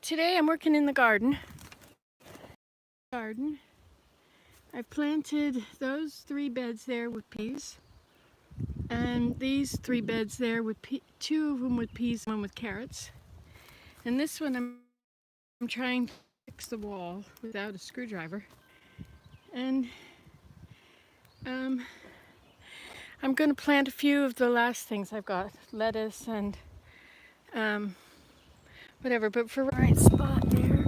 Today I'm working in the garden. I've planted those 3 beds there with peas, and these 3 beds there with 2 of them with peas and 1 with carrots. And this one I'm trying to fix the wall without a screwdriver. And I'm going to plant a few of the last things I've got, lettuce and whatever, but for the right spot there.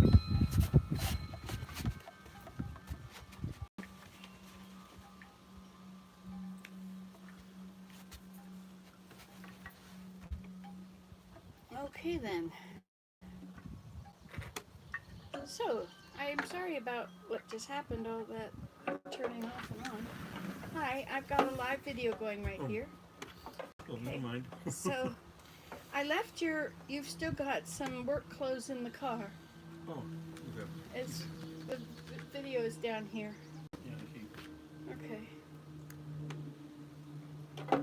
Okay then. So, I'm sorry about what just happened, all that turning off and on. Hi, I've got a live video going right here. Oh, never mind. So, I left you've still got some work clothes in the car. Oh, okay. The video is down here. Yeah, okay. Okay.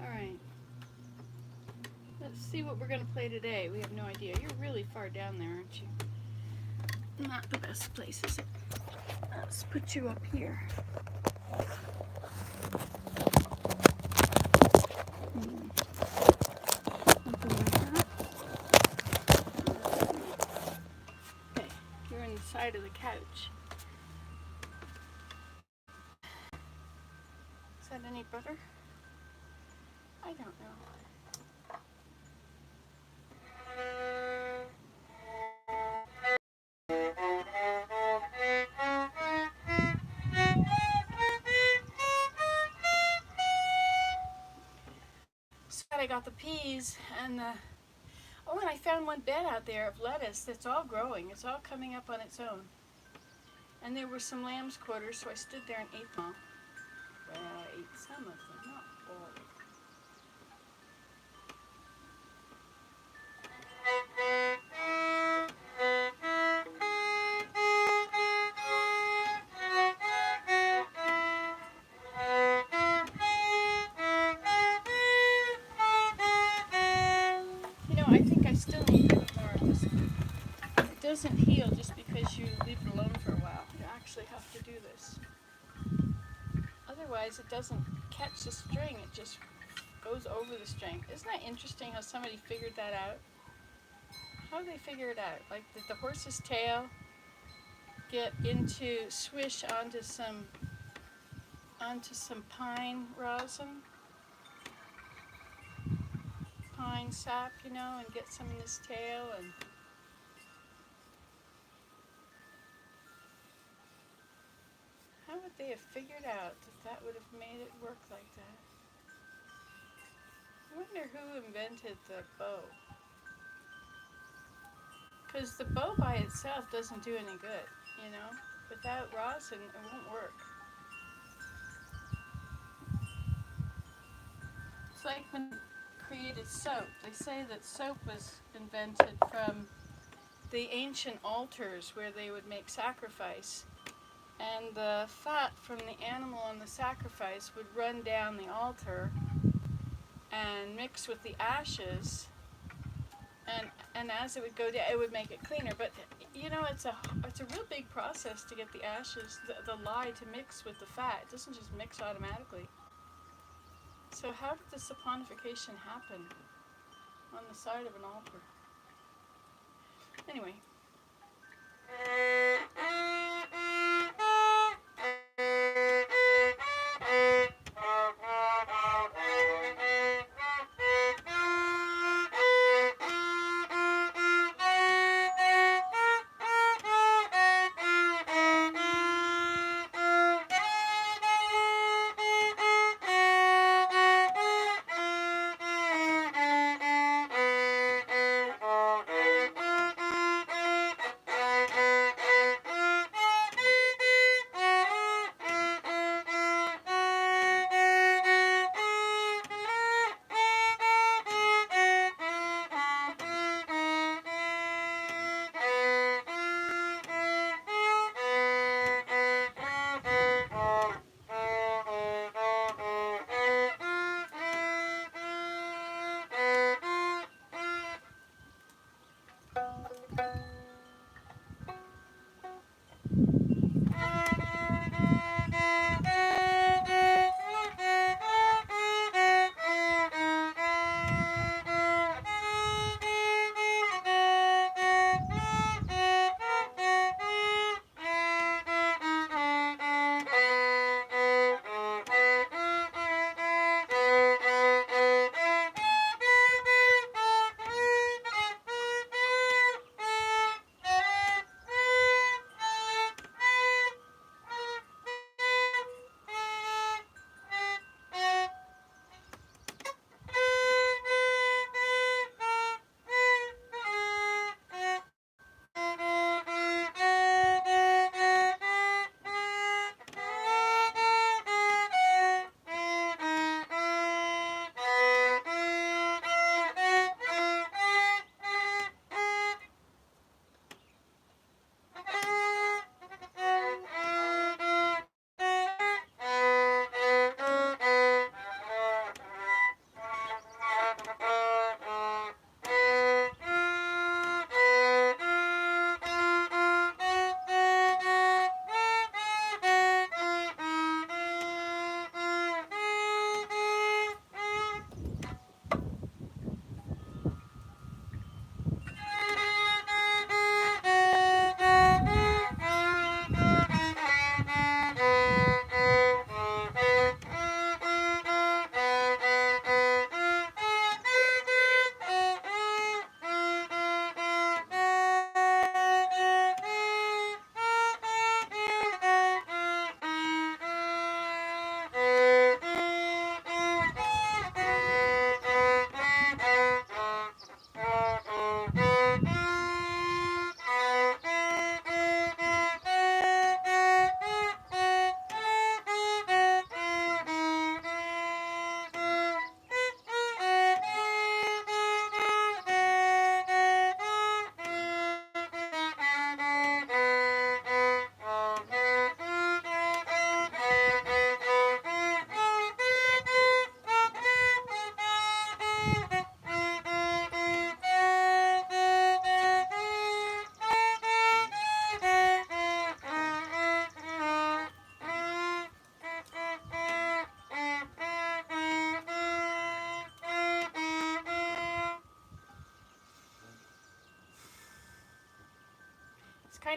Alright. Let's see what we're going to play today. We have no idea. You're really far down there, aren't you? Not the best places. Let's put you up here. Something like that. Okay, you're on the side of the couch. Is that any better? I don't know. So I got the peas and the... Oh, and I found 1 bed out there of lettuce that's all growing. It's all coming up on its own. And there were some lamb's quarters, so I stood there and ate them all. Well, I ate some of them, not all of them. You know, I think I still need a bit more of this. It doesn't heal just because you leave it alone for a while. You actually have to do this. Otherwise, it doesn't catch the string. It just goes over the string. Isn't that interesting how somebody figured that out? How do they figure it out? Like, did the horse's tail get swish onto some pine rosin? Pine sap, you know, and get some in his tail, and how would they have figured out that would have made it work like that? I wonder who invented the bow. Because the bow by itself doesn't do any good, you know? Without rosin, it won't work. It's like when they created soap. They say that soap was invented from the ancient altars where they would make sacrifice. And the fat from the animal on the sacrifice would run down the altar and mix with the ashes, and as it would go down, it would make it cleaner. But you know, it's a real big process to get the ashes, the lye, to mix with the fat. It doesn't just mix automatically. So how did the saponification happen on the side of an altar? Anyway.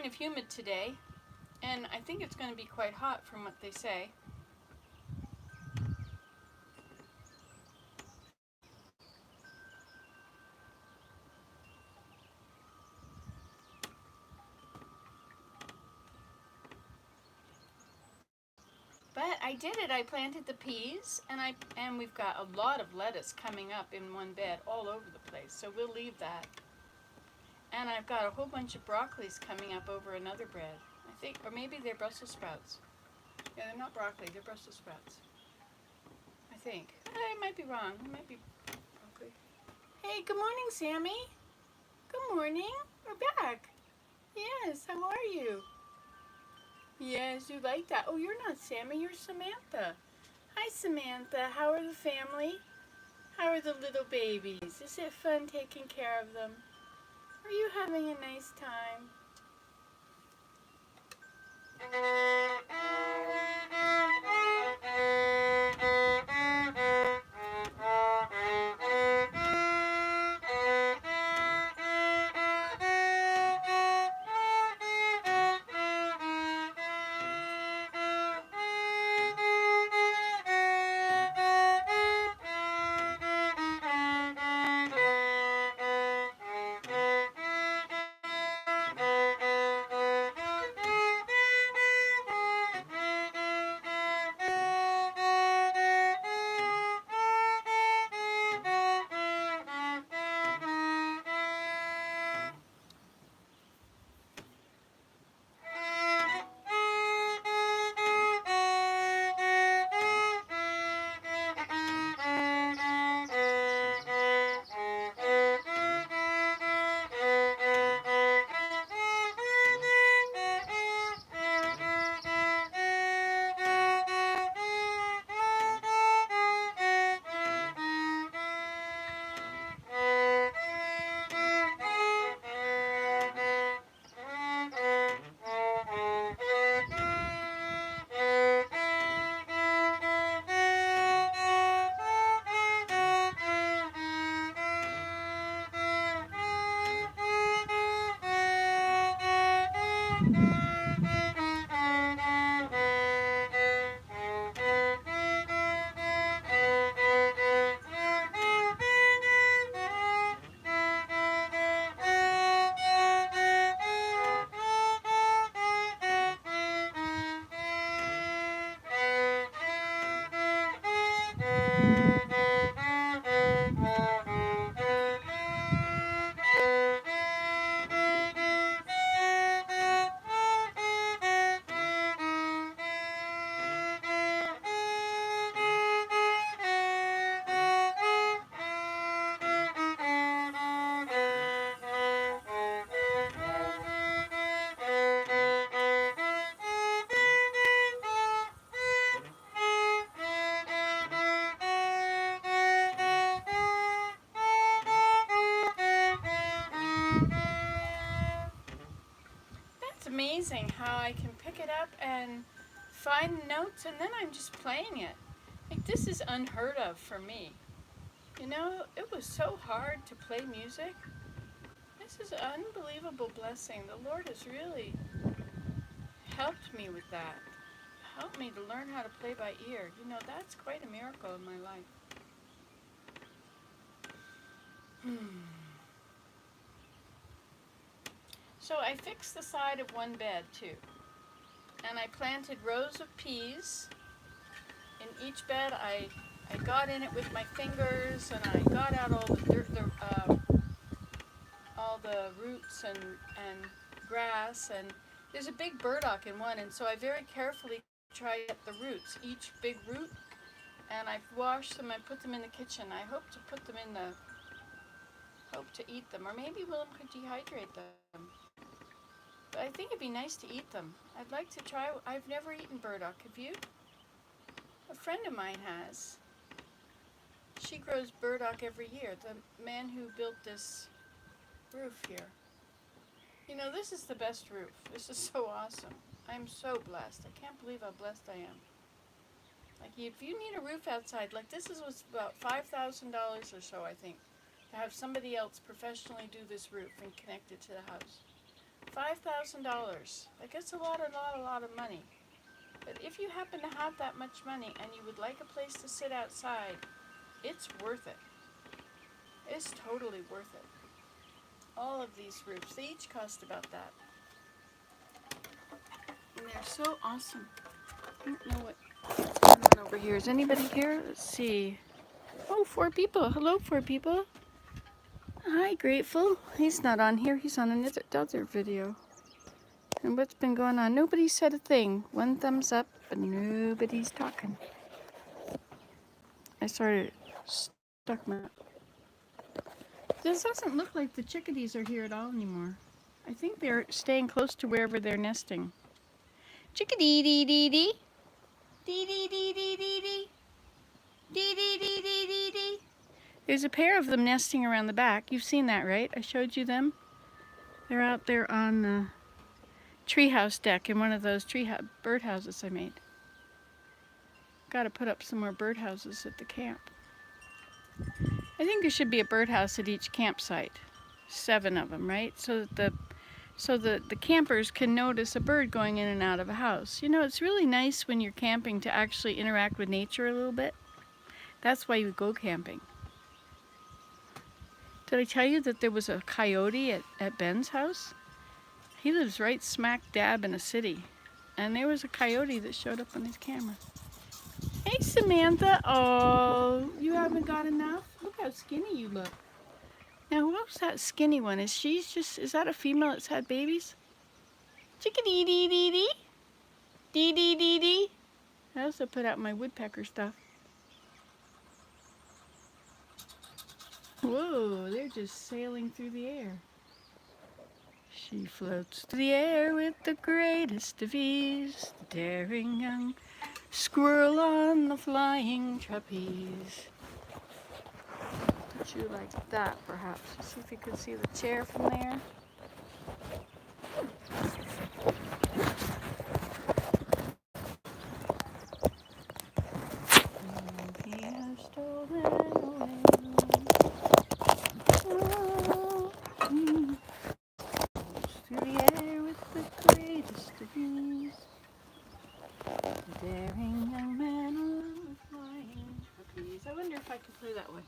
kind of humid today, and I think it's going to be quite hot from what they say. But I did it. I planted the peas, and we've got a lot of lettuce coming up in one bed all over the place. So we'll leave that. And I've got a whole bunch of broccolis coming up over another bed. I think, or maybe they're Brussels sprouts. Yeah, they're not broccoli. They're Brussels sprouts. I think. I might be wrong. It might be broccoli. Hey, good morning, Sammy. Good morning. We're back. Yes. How are you? Yes, you like that. Oh, you're not Sammy, you're Samantha. Hi, Samantha. How are the family? How are the little babies? Is it fun taking care of them? Are you having a nice time? That's amazing how I can pick it up and find notes and then I'm just playing it. Like, this is unheard of for me. You know, it was so hard to play music. This is an unbelievable blessing. The Lord has really helped me with that. Helped me to learn how to play by ear. You know, that's quite a miracle in my life. So I fixed the side of one bed too. And I planted rows of peas. In each bed I got in it with my fingers and I got out all the dirt, all the roots and grass, and there's a big burdock in one, and so I very carefully try to get the roots, each big root, and I've washed them and put them in the kitchen. I hope to put them in hope to eat them, or maybe Willem could dehydrate them. But I think it'd be nice to eat them. I'd like to try. I've never eaten burdock. Have you? A friend of mine has. She grows burdock every year. The man who built this roof here. You know, this is the best roof. This is so awesome. I'm so blessed. I can't believe how blessed I am. Like, if you need a roof outside, like this was about $5,000 or so, I think, to have somebody else professionally do this roof and connect it to the house. $5,000. Like, it's a lot of money. But if you happen to have that much money and you would like a place to sit outside, it's worth it. It's totally worth it. All of these roofs, they each cost about that. And they're so awesome. I don't know what's going on over here. Is anybody here? Let's see. Oh, 4 people. Hello, 4 people. Hi, Grateful. He's not on here. He's on another video. And what's been going on? Nobody said a thing. 1 thumbs up, but nobody's talking. I sort of stuck my... This doesn't look like the chickadees are here at all anymore. I think they're staying close to wherever they're nesting. Chickadee-dee-dee-dee. Dee-dee-dee-dee-dee-dee. Dee-dee-dee-dee-dee-dee. There's a pair of them nesting around the back. You've seen that, right? I showed you them. They're out there on the treehouse deck in one of those birdhouses I made. Got to put up some more birdhouses at the camp. I think there should be a birdhouse at each campsite. 7 of them, right? So that the campers can notice a bird going in and out of a house. You know, it's really nice when you're camping to actually interact with nature a little bit. That's why you go camping. Did I tell you that there was a coyote at Ben's house? He lives right smack dab in a city. And there was a coyote that showed up on his camera. Hey, Samantha. Oh, you haven't got enough? Look how skinny you look. Now, what's that skinny one? Is that a female that's had babies? Chickadee-dee-dee-dee. Dee-dee-dee-dee. I also put out my woodpecker stuff. Whoa, they're just sailing through the air. She floats through the air with the greatest of ease, the daring young squirrel on the flying trapeze. Put you like that, perhaps. Let's see if you can see the chair from there. He has stolen away. Through the air with the greatest of ease, the daring young man on the flying trapeze. I wonder if I can play that one.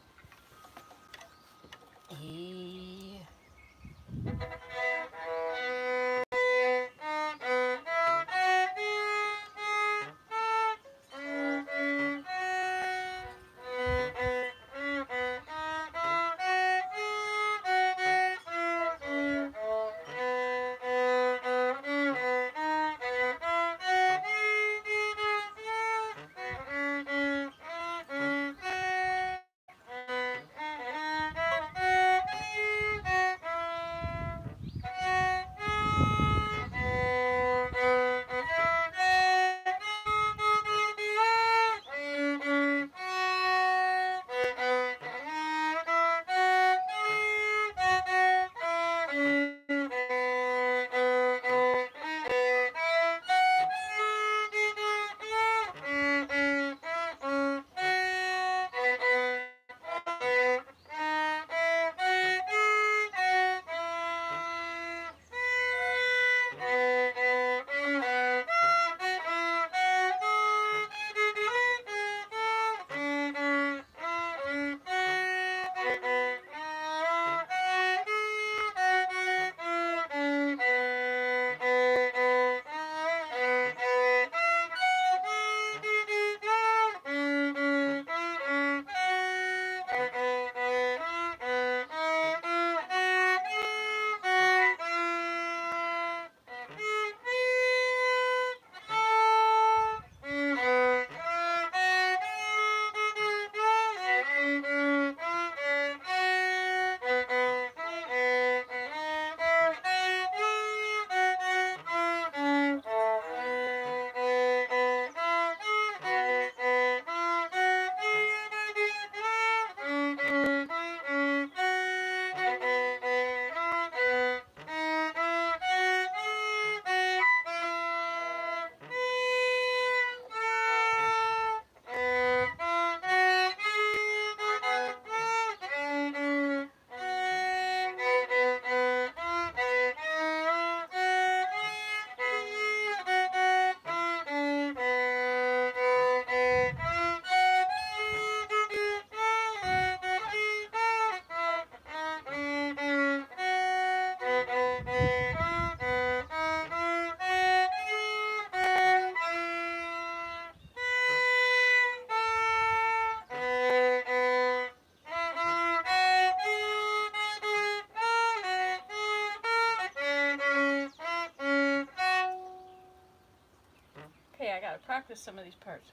practice some of these parts.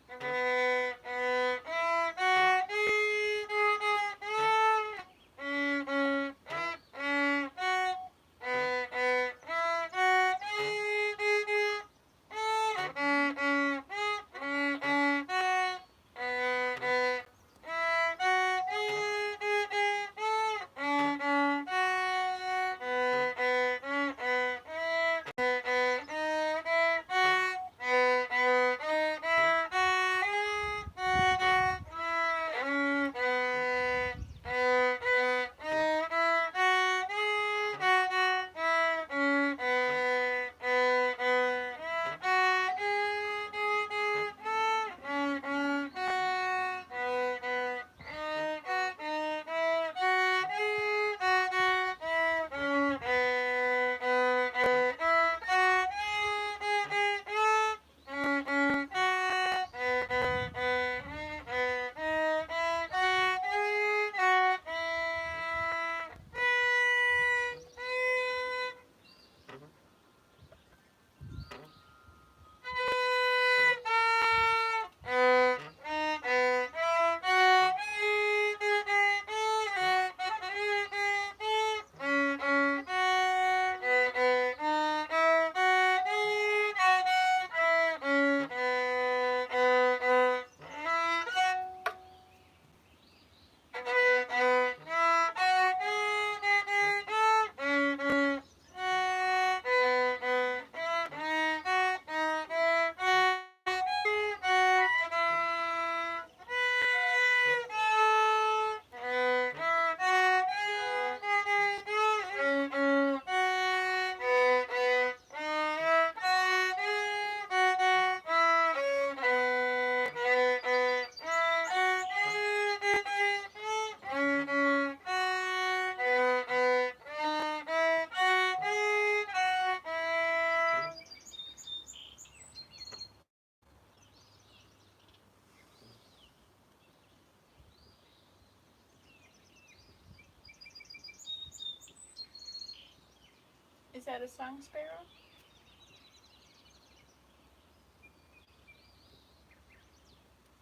Is that a song sparrow?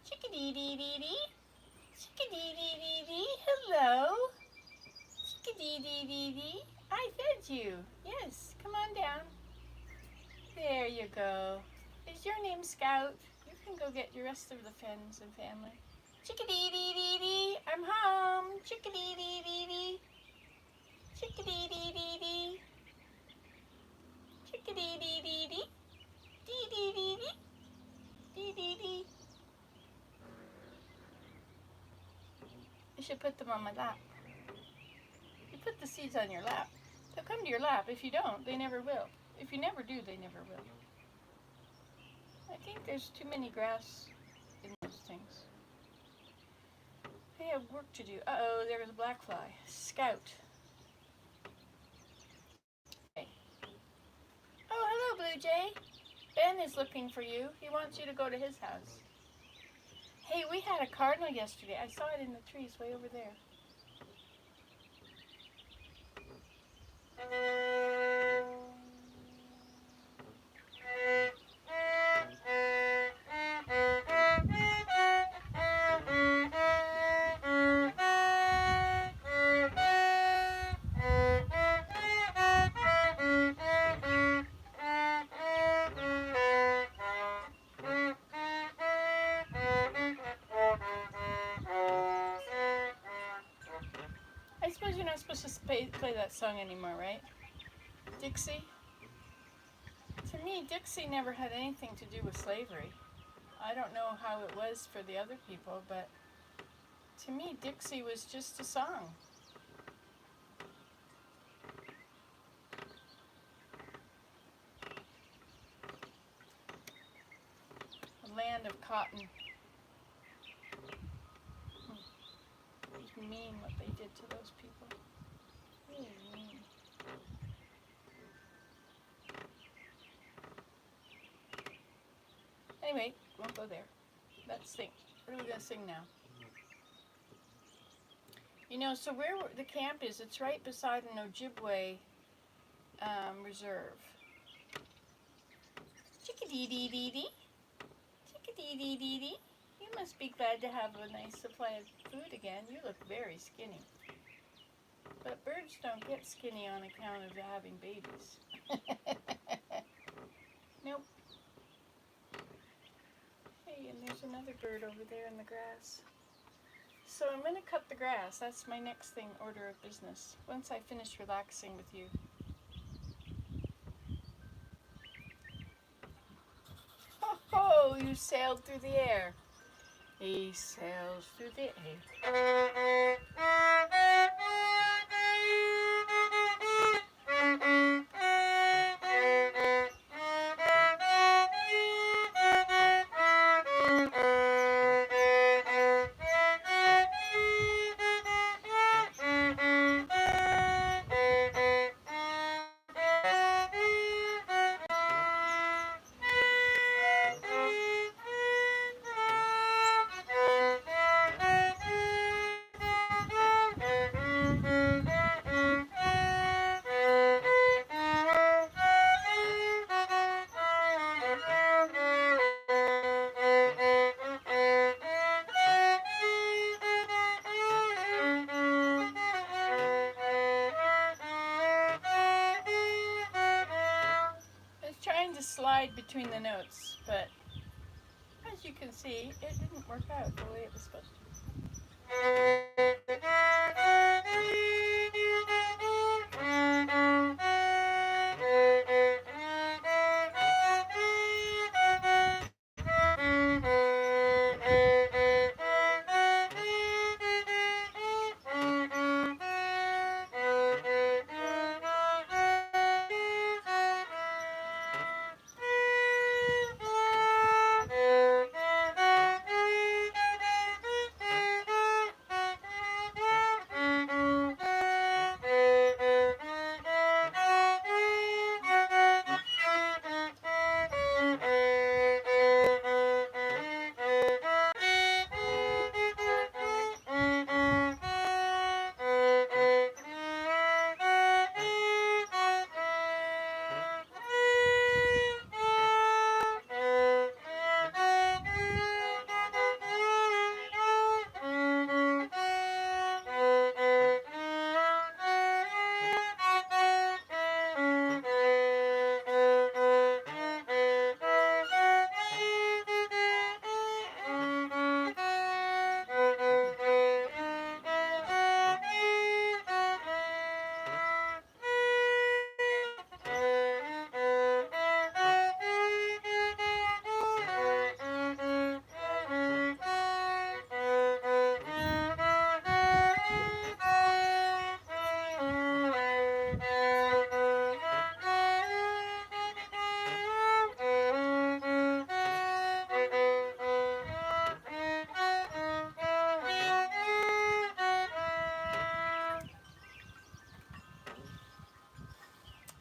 Chickadee-dee-dee-dee. Chickadee-dee-dee-dee. Hello. Chickadee-dee-dee-dee. I fed you. Yes, come on down. There you go. Is your name Scout? You can go get your rest of the friends and family. Chickadee-dee-dee-dee. I'm home. Chickadee-dee-dee-dee. Chickadee-dee-dee-dee. Chickadee-dee-dee-dee. Dee-dee-dee-dee. Dee-dee-dee. You should put them on my lap. You put the seeds on your lap. They'll come to your lap. If you don't, they never will. If you never do, they never will. I think there's too many grass in those things. I have work to do. Uh-oh, there's a black fly. Scout. Okay. Oh, hello, Blue Jay. Ben is looking for you. He wants you to go to his house. Hey, we had a cardinal yesterday. I saw it in the trees way over there. I suppose you're not supposed to play that song anymore, right? Dixie? To me, Dixie never had anything to do with slavery. I don't know how it was for the other people, but to me, Dixie was just a song. A land of cotton. It was mean what they did to those people. Really mean. Anyway, won't go there. Let's sing. What are we going to sing now? You know, so where the camp is, it's right beside an Ojibwe reserve. Chickadee-dee-dee-dee. Chickadee-dee-dee-dee. You must be glad to have a nice supply of food again. You look very skinny. But birds don't get skinny on account of having babies. Nope. Hey, and there's another bird over there in the grass. So I'm going to cut the grass. That's my next thing, order of business, once I finish relaxing with you. Oh, you sailed through the air. He sails through the air. Trying to slide between the notes, but as you can see, it didn't work out the way it was supposed to.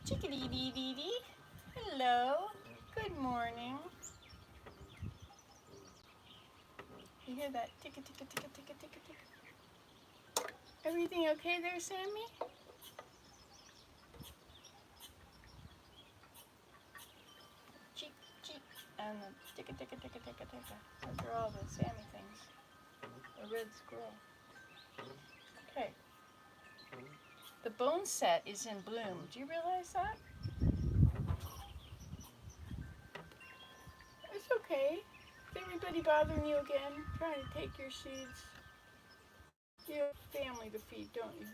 Chickadee-dee-dee-dee. Hello. Good morning. You hear that ticka ticka ticka ticka ticka ticka? Everything okay there, Sammy? Cheek, cheek, and the ticka ticka ticka ticka ticka. Those are all the Sammy things. The red squirrel. Okay. The bone set is in bloom. Do you realize that? It's okay. Is everybody bothering you again? Trying to take your seeds? You have family to feed, don't you?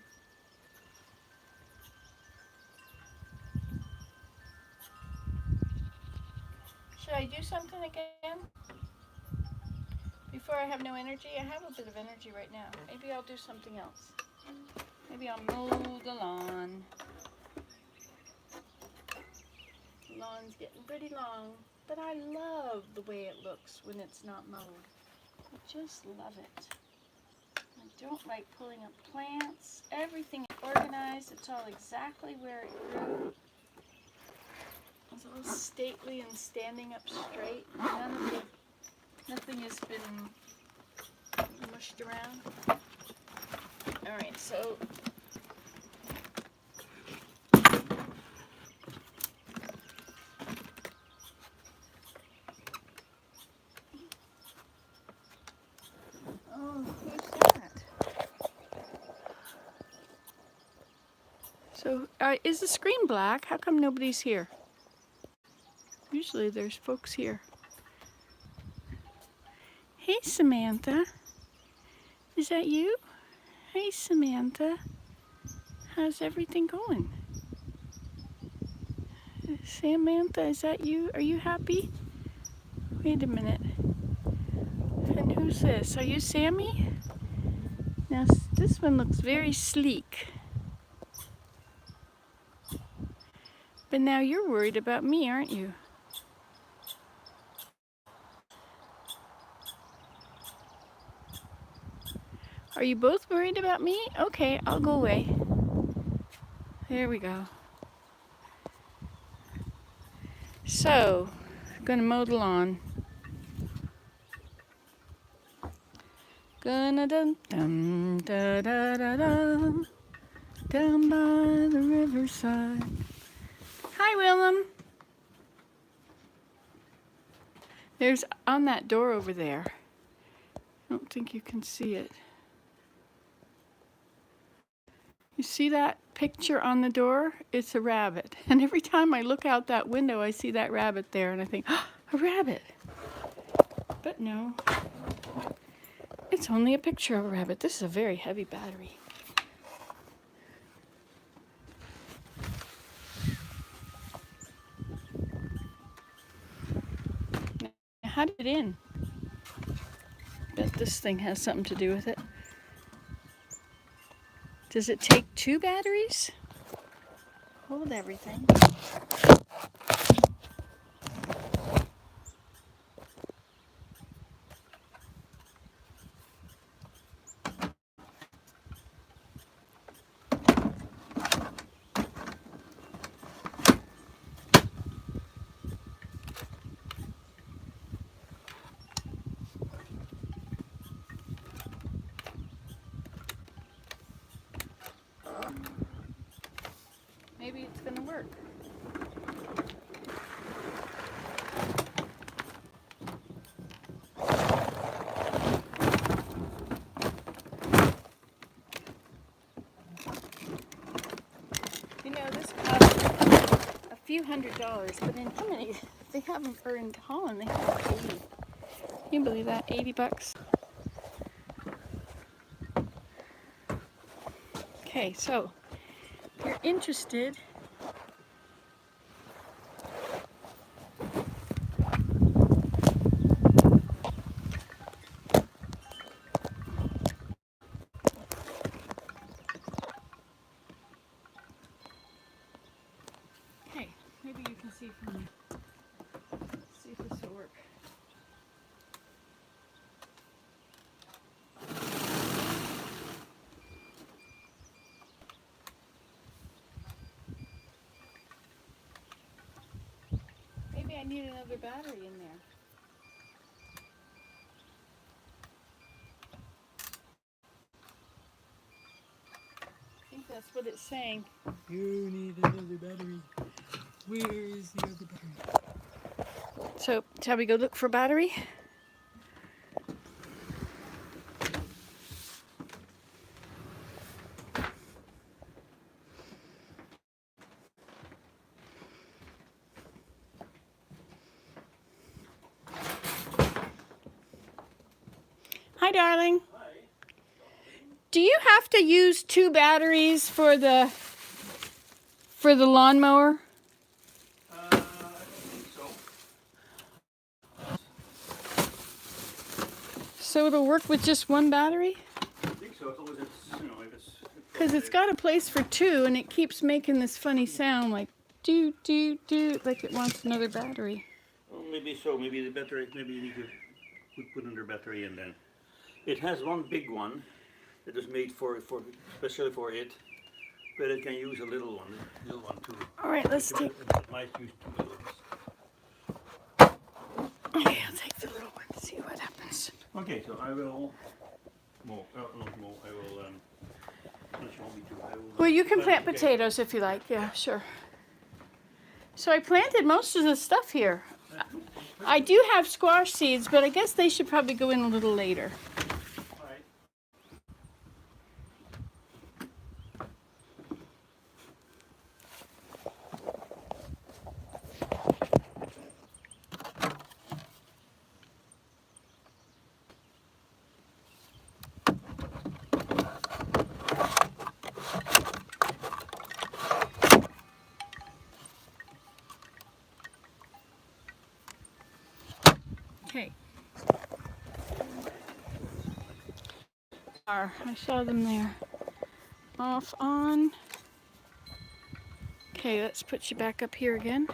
Should I do something again? Before I have no energy? I have a bit of energy right now. Maybe I'll do something else. Maybe I'll mow the lawn. The lawn's getting pretty long, but I love the way it looks when it's not mowed. I just love it. I don't like pulling up plants. Everything is organized. It's all exactly where it grew. It's all stately and standing up straight. Nothing has been mushed around. Alright, so So, is the screen black? How come nobody's here? Usually there's folks here. Hey, Samantha. Is that you? Hey, Samantha. How's everything going? Samantha, is that you? Are you happy? Wait a minute. And who's this? Are you Sammy? Now, this one looks very sleek. But now you're worried about me, aren't you? Are you both worried about me? Okay, I'll go away. There we go. So, gonna mow the lawn. Gonna dum dum da da da dum down by the riverside. Hi, Willem. There's on that door over there. I don't think you can see it. You see that picture on the door? It's a rabbit. And every time I look out that window, I see that rabbit there, and I think, oh, a rabbit. But no, it's only a picture of a rabbit. This is a very heavy battery. Now, how did it in? Bet this thing has something to do with it. Does it take 2 batteries? Hold everything. Maybe it's gonna work. You know, this cost a few $100s, but in Germany, they have them, or in Holland, they have 80. Can you believe that? 80 bucks. Okay, so if you're interested, okay, maybe you can see from here. See if this will work. Maybe I need another battery in there. I think that's what it's saying. You need another battery. Where is the other battery? So, shall we go look for battery? Hi, darling. Hi. Do you have to use 2 batteries for the lawnmower? I don't think so. So it'll work with just 1 battery? I think so, as long as it's, if it's... Because it's got a place for 2, and it keeps making this funny sound like do, do, do, like it wants another battery. Well, maybe so. Maybe the battery, maybe you need to put another battery in then. It has one big one that was made especially for it, but it can use a little one too. All right, let's take... It might use 2 little ones. Okay, I'll take the little one and see what happens. Okay, so I will mow. Not mow. I will. Unless you want me to, I will. Well, you can plant potatoes if you like. Yeah, sure. So I planted most of the stuff here. I do have squash seeds, but I guess they should probably go in a little later. All right. I saw them there. Off on. Okay, let's put you back up here again.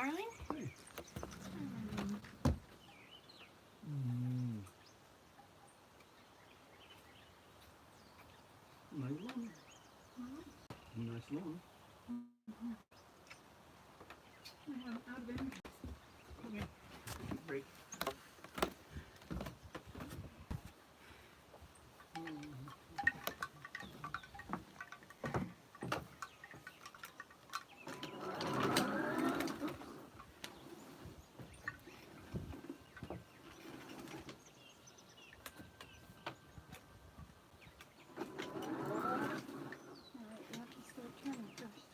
darling? Hey. Nice one. Nice one. Okay. Break. Alright, you have to start turning first.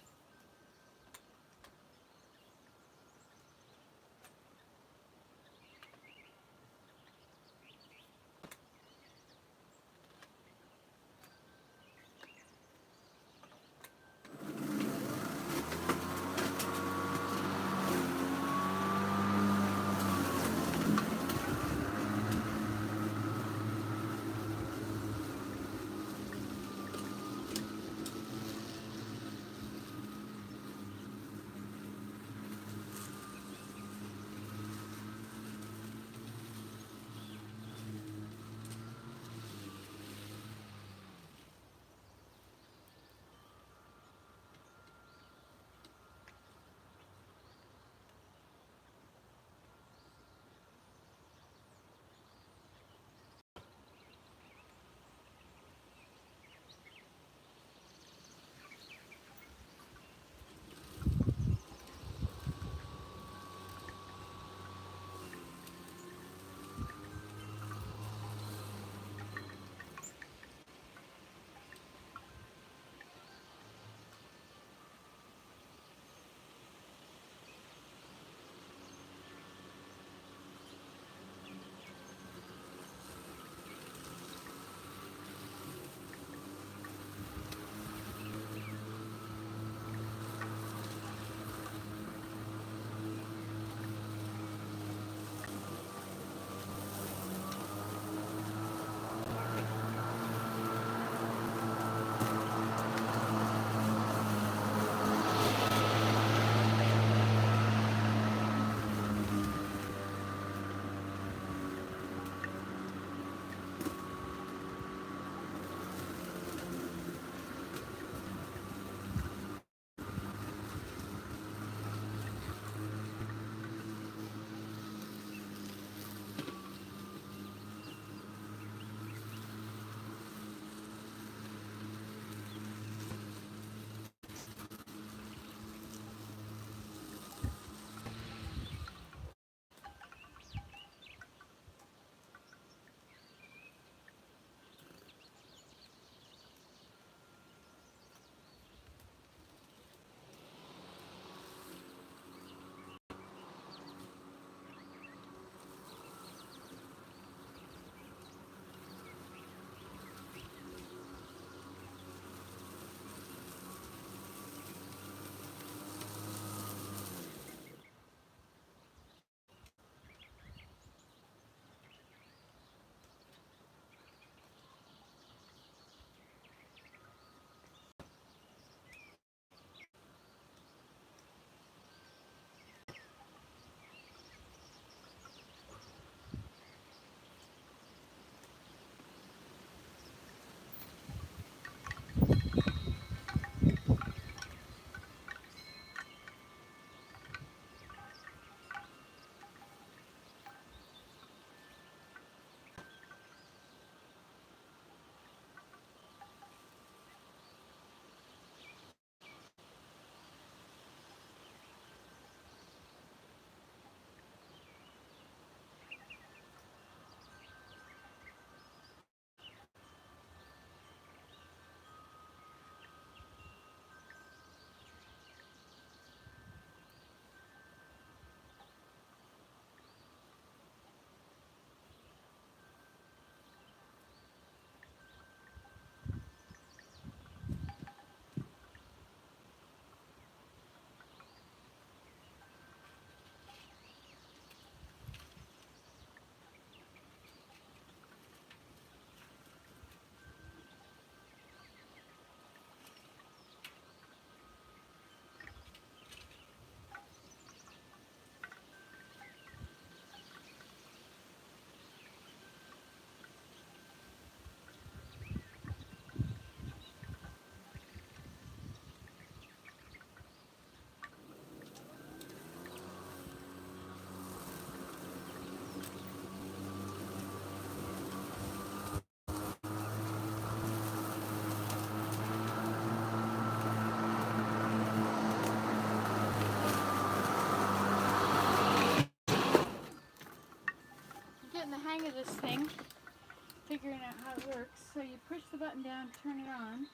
figuring out how it works. So you push the button down to turn it on.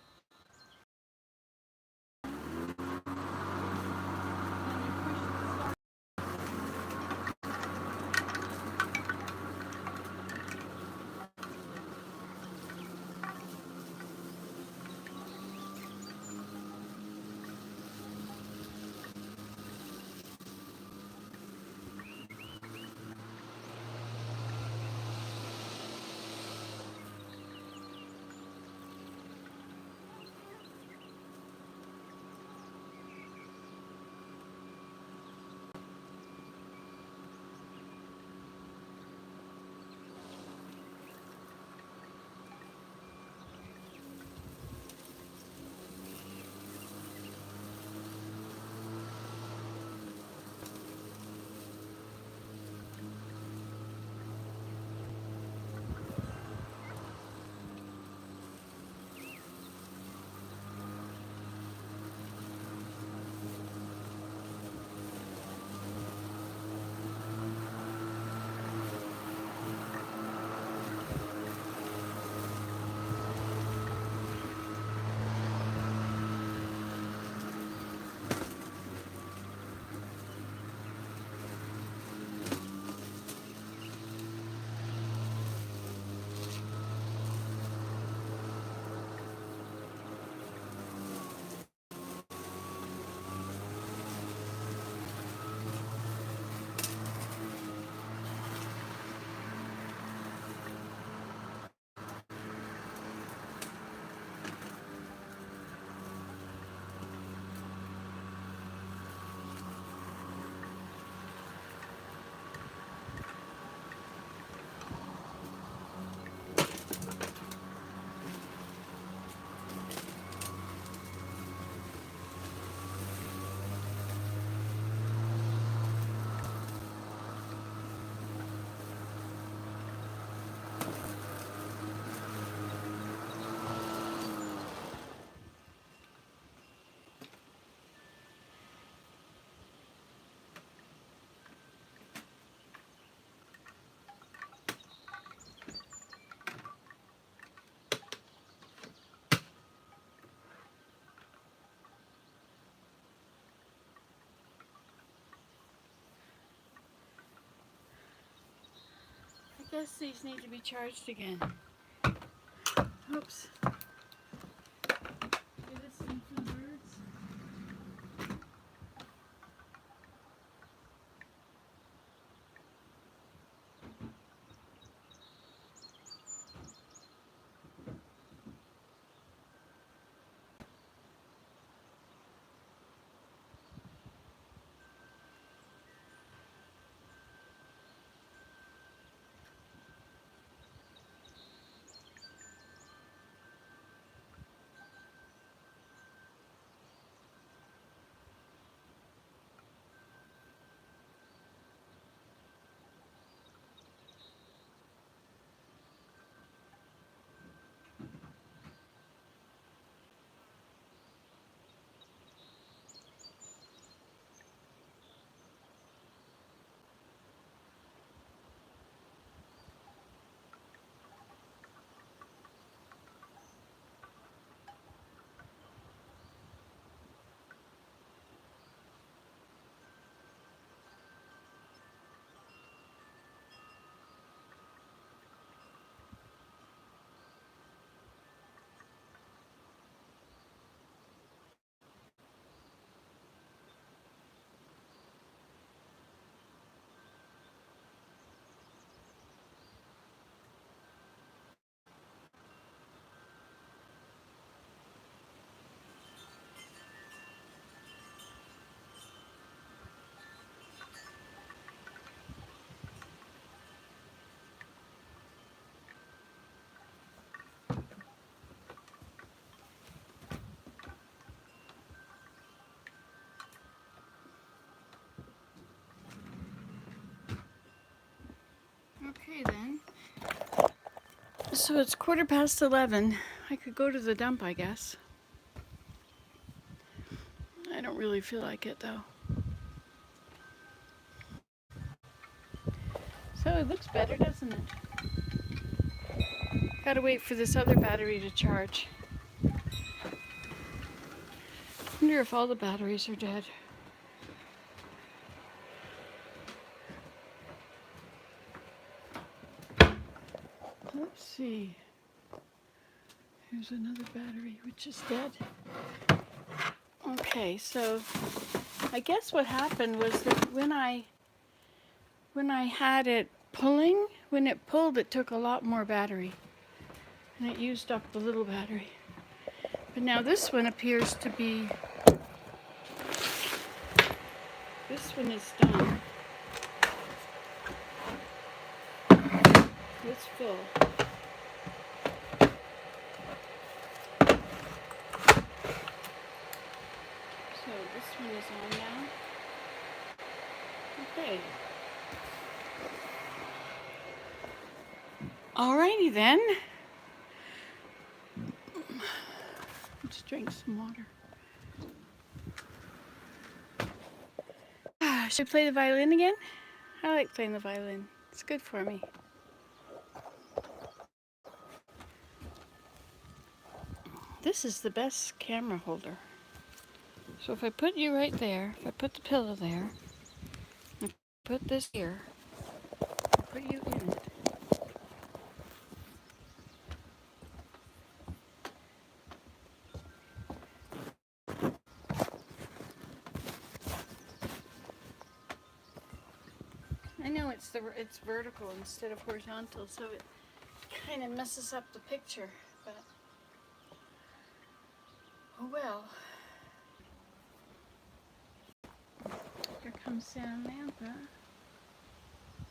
I guess these need to be charged again. Oops. You're listening to the birds? Okay then. So it's 11:15. I could go to the dump, I guess. I don't really feel like it though. So it looks better, doesn't it? Gotta wait for this other battery to charge. Wonder if all the batteries are dead. Let's see. Here's another battery which is dead. Okay, so I guess what happened was that when I had it pulling, when it pulled, it took a lot more battery. And it used up the little battery. But now this one appears to be, this one is done. It's full. So this one is on now. Okay. Alrighty then. Let's drink some water. Should I play the violin again? I like playing the violin. It's good for me. This is the best camera holder. So if I put you right there, if I put the pillow there, and put this here, put you in it. I know it's vertical instead of horizontal, so it kind of messes up the picture, but oh well. Here comes Samantha,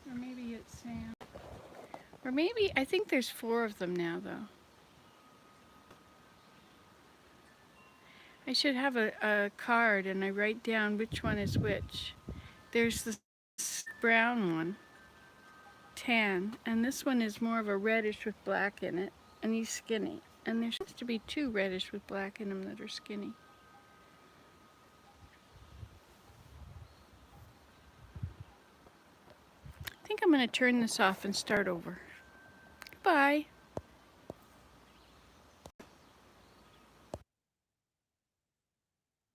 or maybe it's Sam, or maybe I think there's 4 of them now though. I should have a card and I write down which one is which. There's this brown one, tan, and this one is more of a reddish with black in it, and he's skinny. And there seems to be 2 reddish with black in them that are skinny. I think I'm going to turn this off and start over. Goodbye.